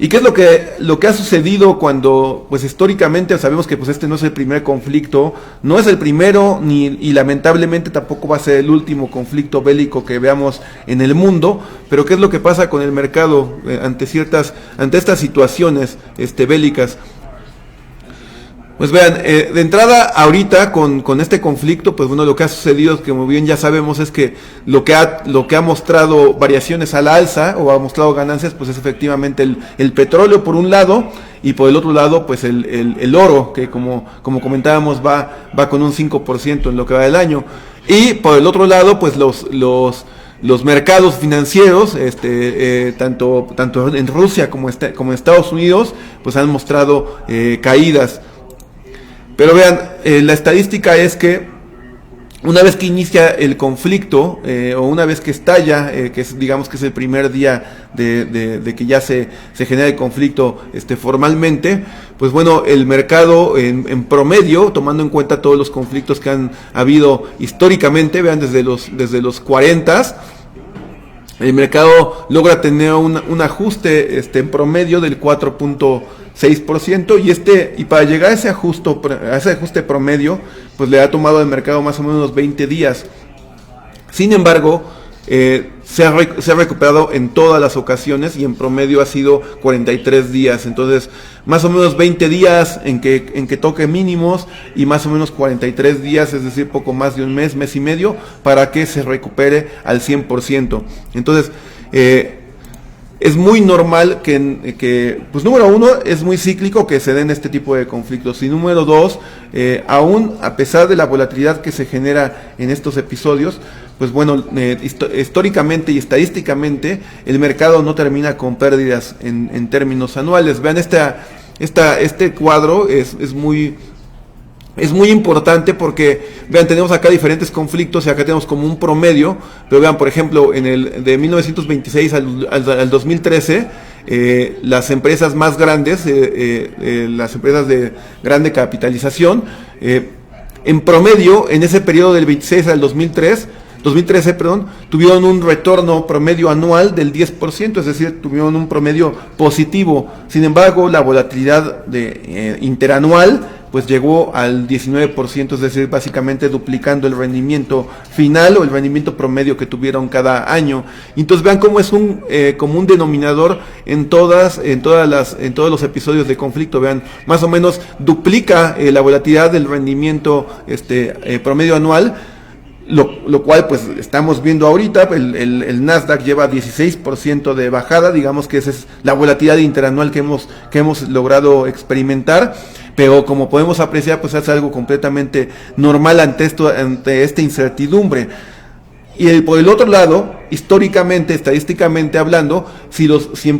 ¿Y qué es lo que ha sucedido cuando, pues históricamente sabemos que pues este no es el primer conflicto, no es el primero y lamentablemente tampoco va a ser el último conflicto bélico que veamos en el mundo, pero qué es lo que pasa con el mercado ante estas situaciones bélicas? Pues vean, de entrada ahorita con este conflicto, pues bueno, lo que ha sucedido, que como bien ya sabemos, es que lo que ha mostrado variaciones a la alza o ha mostrado ganancias, pues es efectivamente el petróleo por un lado, y por el otro lado, pues el oro, que como comentábamos va con un 5% en lo que va del año. Y por el otro lado, pues los mercados financieros, tanto en Rusia como en Estados Unidos, pues han mostrado caídas. Pero vean, la estadística es que una vez que inicia el conflicto, o una vez que estalla, digamos que es el primer día de que ya se genera el conflicto formalmente, pues bueno, el mercado en promedio, tomando en cuenta todos los conflictos que han habido históricamente, vean, desde los 40, el mercado logra tener un ajuste en promedio del 4.6%, y para llegar a ese ajuste promedio, pues le ha tomado al mercado más o menos 20 días. Sin embargo, se ha recuperado en todas las ocasiones y en promedio ha sido 43 días. Entonces, más o menos 20 días en que toque mínimos y más o menos 43 días, es decir, poco más de un mes y medio, para que se recupere al 100%. Entonces, es muy normal que, pues número uno, es muy cíclico que se den este tipo de conflictos. Y número dos, aún a pesar de la volatilidad que se genera en estos episodios, pues bueno, históricamente y estadísticamente, el mercado no termina con pérdidas en términos anuales. Vean, este cuadro es muy importante porque, vean, tenemos acá diferentes conflictos y acá tenemos como un promedio, pero vean, por ejemplo, de 1926 al 2013, las empresas más grandes, las empresas de grande capitalización, en promedio, en ese periodo del 26 al 2013, tuvieron un retorno promedio anual del 10%, es decir, tuvieron un promedio positivo. Sin embargo, la volatilidad interanual pues llegó al 19%, es decir, básicamente duplicando el rendimiento final o el rendimiento promedio que tuvieron cada año. Entonces vean cómo es un común denominador en todos los episodios de conflicto. Vean, más o menos duplica la volatilidad del rendimiento promedio anual. Lo cual pues estamos viendo ahorita, el Nasdaq lleva 16% de bajada, digamos que esa es la volatilidad interanual que hemos logrado experimentar, pero como podemos apreciar, pues es algo completamente normal ante esta incertidumbre. Y por el otro lado, históricamente, estadísticamente hablando, si en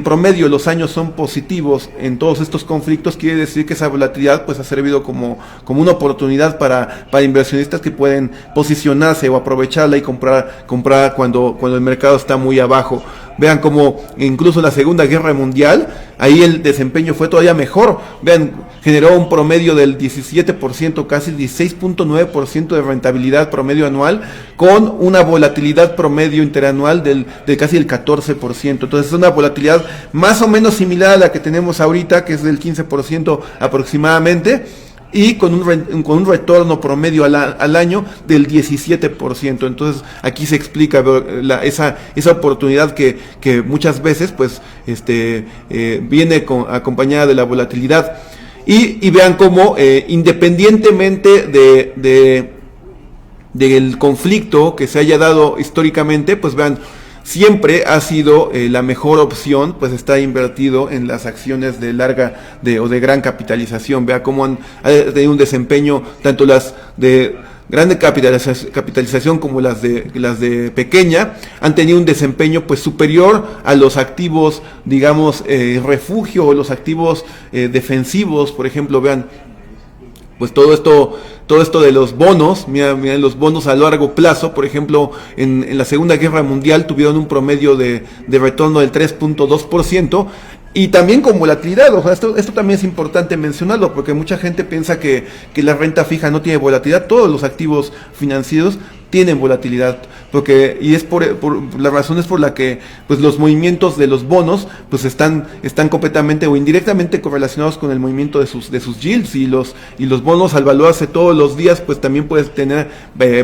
promedio los años son positivos en todos estos conflictos, quiere decir que esa volatilidad pues ha servido como una oportunidad para inversionistas que pueden posicionarse o aprovecharla y comprar cuando el mercado está muy abajo. Vean como incluso en la Segunda Guerra Mundial, ahí el desempeño fue todavía mejor. Vean, generó un promedio del 17%, casi el 16.9% de rentabilidad promedio anual, con una volatilidad promedio interanual de casi el 14%. Entonces es una volatilidad más o menos similar a la que tenemos ahorita, que es del 15% aproximadamente, y con un retorno promedio al año del 17%. Entonces aquí se explica esa oportunidad que muchas veces pues viene acompañada de la volatilidad. Y vean cómo independientemente del conflicto que se haya dado históricamente, pues vean, siempre ha sido la mejor opción, pues está invertido en las acciones de larga o de gran capitalización. Vea cómo han tenido un desempeño, tanto las de grande capitalización como las de pequeña, han tenido un desempeño pues superior a los activos, digamos, refugio, o los activos defensivos. Por ejemplo, vean, pues todo esto de los bonos, miren los bonos a largo plazo, por ejemplo, en la Segunda Guerra Mundial tuvieron un promedio de retorno del 3.2%, y también con volatilidad. O sea, esto también es importante mencionarlo, porque mucha gente piensa que la renta fija no tiene volatilidad. Todos los activos financieros tienen volatilidad, y es por la razón es por la que pues los movimientos de los bonos pues están completamente o indirectamente correlacionados con el movimiento de sus yields, y los bonos al valuarse todos los días pues también puedes tener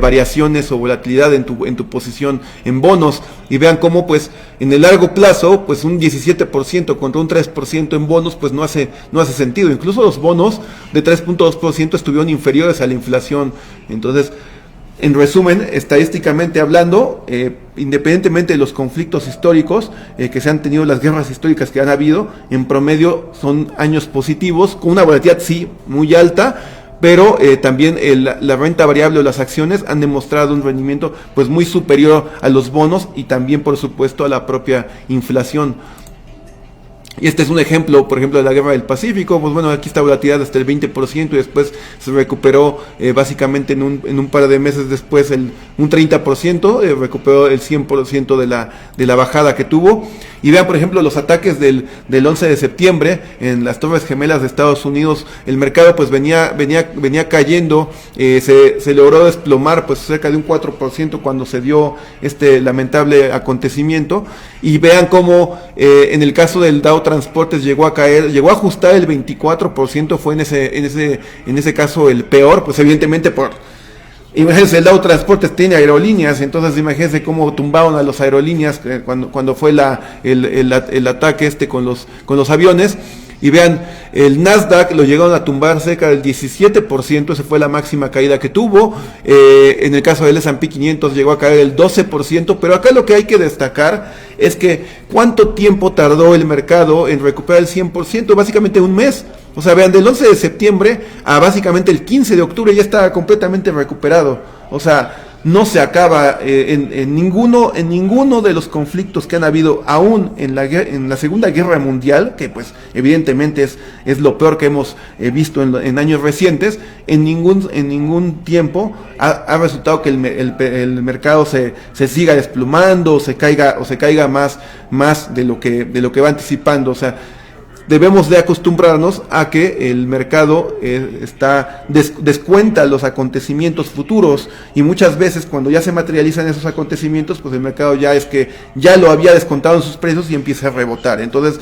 variaciones o volatilidad en tu posición en bonos. Y vean cómo pues en el largo plazo pues un 17% contra un 3% en bonos pues no hace sentido. Incluso los bonos de 3.2% estuvieron inferiores a la inflación. Entonces, en resumen, estadísticamente hablando, independientemente de los conflictos históricos que se han tenido, las guerras históricas que han habido, en promedio son años positivos, con una volatilidad sí muy alta, pero también la renta variable o las acciones han demostrado un rendimiento pues muy superior a los bonos y también por supuesto a la propia inflación. Y este es un ejemplo, por ejemplo, de la guerra del Pacífico. Pues bueno, aquí está volatilidad hasta el 20% y después se recuperó básicamente en un par de meses después un 30%, recuperó el 100% de la bajada que tuvo. Y vean, por ejemplo, los ataques del 11 de septiembre en las Torres Gemelas de Estados Unidos. El mercado pues venía cayendo, se logró desplomar pues cerca de un 4% cuando se dio este lamentable acontecimiento. Y vean cómo en el caso del Dow Transportes llegó a ajustar el 24%, fue en ese caso el peor, pues evidentemente imagínense, el Dow Transportes tiene aerolíneas, entonces imagínense cómo tumbaron a las aerolíneas cuando fue el ataque con los aviones. Y vean, el Nasdaq lo llegaron a tumbar cerca del 17%, esa fue la máxima caída que tuvo. En el caso del S&P 500 llegó a caer el 12%, pero acá lo que hay que destacar es que cuánto tiempo tardó el mercado en recuperar el 100%, básicamente un mes. O sea, vean, del 11 de septiembre a básicamente el 15 de octubre ya estaba completamente recuperado. O sea, no se acaba en ninguno de los conflictos que han habido, aún en la Segunda Guerra Mundial, que pues evidentemente es lo peor que hemos visto en años recientes. En ningún tiempo ha resultado que el mercado se siga desplomando o se caiga más de lo que va anticipando. O sea, debemos de acostumbrarnos a que el mercado descuenta los acontecimientos futuros, y muchas veces cuando ya se materializan esos acontecimientos, pues el mercado ya lo había descontado en sus precios y empieza a rebotar. Entonces,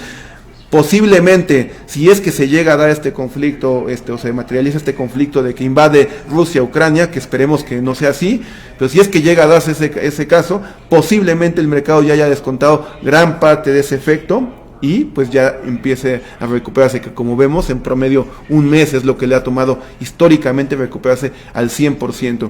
posiblemente, si es que se llega a dar este conflicto, o se materializa este conflicto de que invade Rusia, Ucrania, que esperemos que no sea así, pero si es que llega a darse ese caso, posiblemente el mercado ya haya descontado gran parte de ese efecto y pues ya empiece a recuperarse, que como vemos en promedio un mes es lo que le ha tomado históricamente recuperarse al 100%.